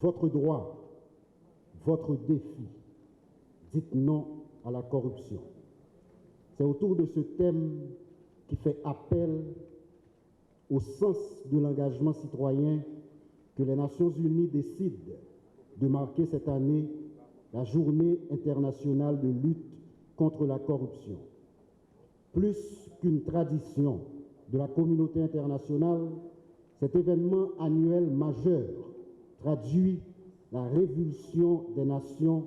votre droit, votre défi. Dites non à la corruption. C'est autour de ce thème qui fait appel au sens de l'engagement citoyen que les Nations Unies décident de marquer cette année la Journée internationale de lutte contre la corruption. Plus qu'une tradition de la communauté internationale, cet événement annuel majeur traduit la révulsion des nations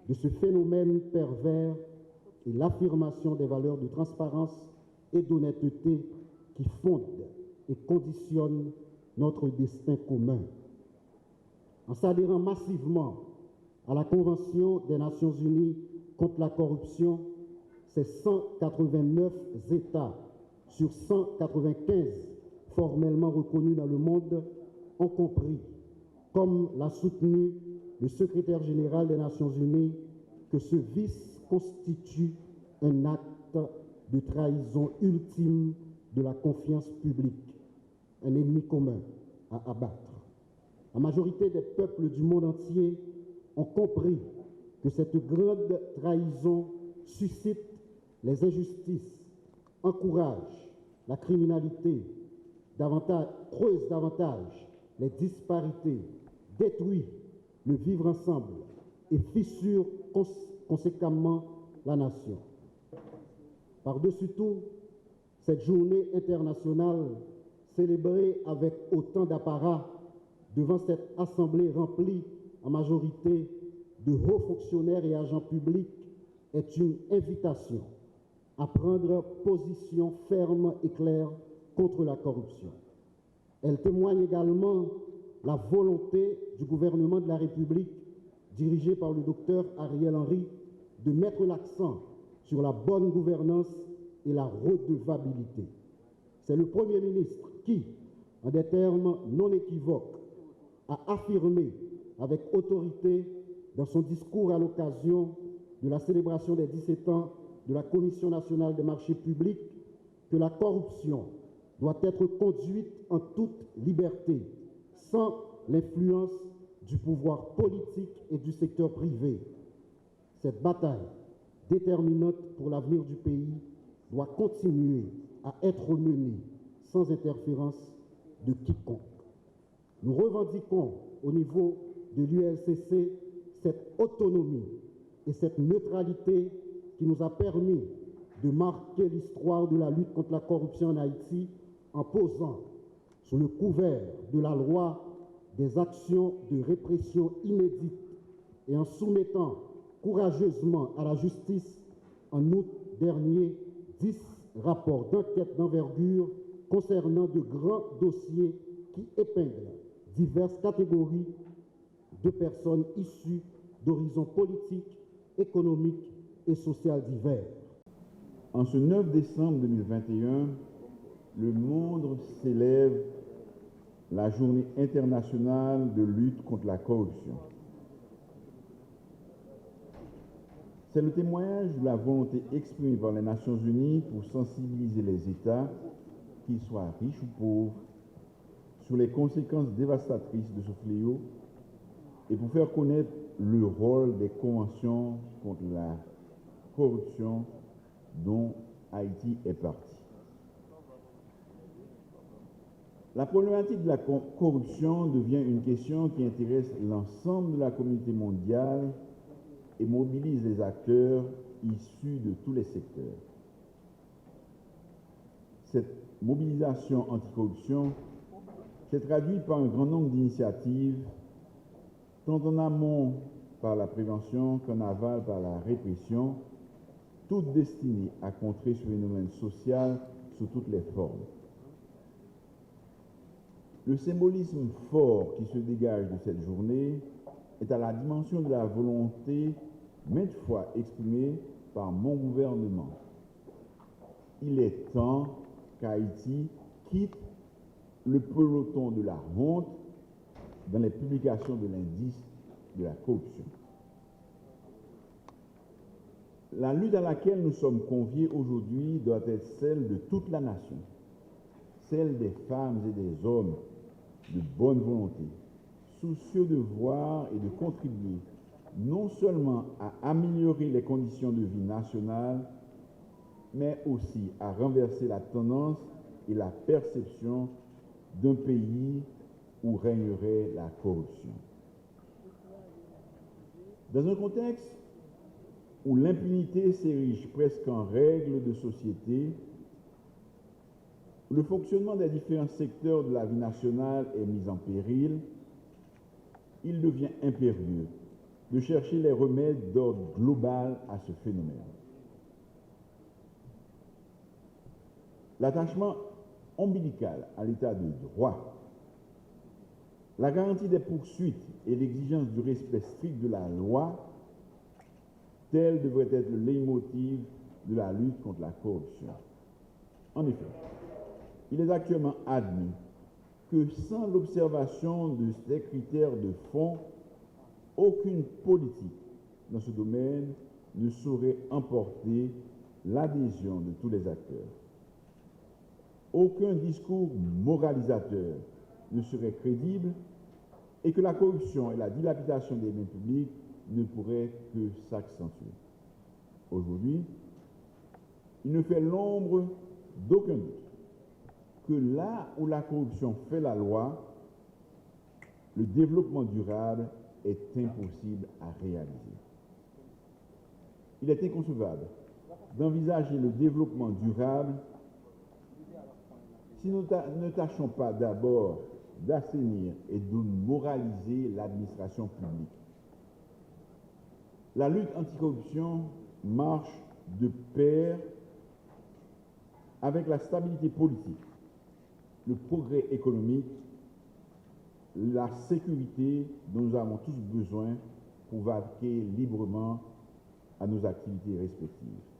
de ce phénomène pervers et l'affirmation des valeurs de transparence et d'honnêteté qui fondent et conditionnent notre destin commun. En s'adhérant massivement à la Convention des Nations Unies contre la corruption, ces 189 États sur 195 formellement reconnus dans le monde ont compris, comme l'a soutenu le secrétaire général des Nations Unies, que ce vice constitue un acte de trahison ultime de la confiance publique, un ennemi commun à abattre. La majorité des peuples du monde entier ont compris que cette grande trahison suscite les injustices, encourage la criminalité, creuse davantage les disparités, détruit le vivre ensemble et fissure conséquemment la nation. Par-dessus tout, cette journée internationale célébrée avec autant d'apparat devant cette assemblée remplie en majorité de hauts fonctionnaires et agents publics est une invitation à prendre position ferme et claire contre la corruption. Elle témoigne également la volonté du gouvernement de la République, dirigé par le docteur Ariel Henry, de mettre l'accent sur la bonne gouvernance et la redevabilité. C'est le Premier ministre qui, en des termes non équivoques, a affirmé avec autorité dans son discours à l'occasion de la célébration des 17 ans de la Commission nationale des marchés publics que la corruption doit être conduite en toute liberté, sans l'influence du pouvoir politique et du secteur privé. Cette bataille déterminante pour l'avenir du pays doit continuer à être menée sans interférence de quiconque. Nous revendiquons au niveau de l'ULCC cette autonomie et cette neutralité qui nous a permis de marquer l'histoire de la lutte contre la corruption en Haïti en posant sous le couvert de la loi des actions de répression inédites et en soumettant courageusement à la justice en août dernier 10 rapports d'enquête d'envergure concernant de grands dossiers qui épinglent diverses catégories de personnes issues d'horizons politiques, économiques et sociaux divers. En ce 9 décembre 2021, le monde célèbre la Journée internationale de lutte contre la corruption. C'est le témoignage de la volonté exprimée par les Nations Unies pour sensibiliser les États, qu'ils soient riches ou pauvres, sur les conséquences dévastatrices de ce fléau et pour faire connaître le rôle des conventions contre la corruption dont Haïti est partie. La problématique de la corruption devient une question qui intéresse l'ensemble de la communauté mondiale et mobilise les acteurs issus de tous les secteurs. Cette mobilisation anticorruption s'est traduite par un grand nombre d'initiatives, tant en amont par la prévention qu'en aval par la répression, toutes destinées à contrer ce phénomène social sous toutes les formes. Le symbolisme fort qui se dégage de cette journée est à la dimension de la volonté maintes fois exprimée par mon gouvernement. Il est temps qu'Haïti quitte le peloton de la honte dans les publications de l'indice de la corruption. La lutte à laquelle nous sommes conviés aujourd'hui doit être celle de toute la nation, celle des femmes et des hommes de bonne volonté, soucieux de voir et de contribuer non seulement à améliorer les conditions de vie nationales, mais aussi à renverser la tendance et la perception d'un pays où régnerait la corruption. Dans un contexte où l'impunité s'érige presque en règle de société, où le fonctionnement des différents secteurs de la vie nationale est mis en péril, il devient impérieux de chercher les remèdes d'ordre global à ce phénomène. L'attachement ombilical à l'état de droit, la garantie des poursuites et l'exigence du respect strict de la loi, tel devrait être le leitmotiv de la lutte contre la corruption. En effet, il est actuellement admis que sans l'observation de ces critères de fond, aucune politique dans ce domaine ne saurait emporter l'adhésion de tous les acteurs. Aucun discours moralisateur ne serait crédible et que la corruption et la dilapidation des biens publics ne pourraient que s'accentuer. Aujourd'hui, il ne fait l'ombre d'aucun doute que là où la corruption fait la loi, le développement durable est impossible à réaliser. Il est inconcevable d'envisager le développement durable si nous ne tâchons pas d'abord d'assainir et de moraliser l'administration publique. La lutte anticorruption marche de pair avec la stabilité politique, le progrès économique, la sécurité dont nous avons tous besoin pour vaquer librement à nos activités respectives.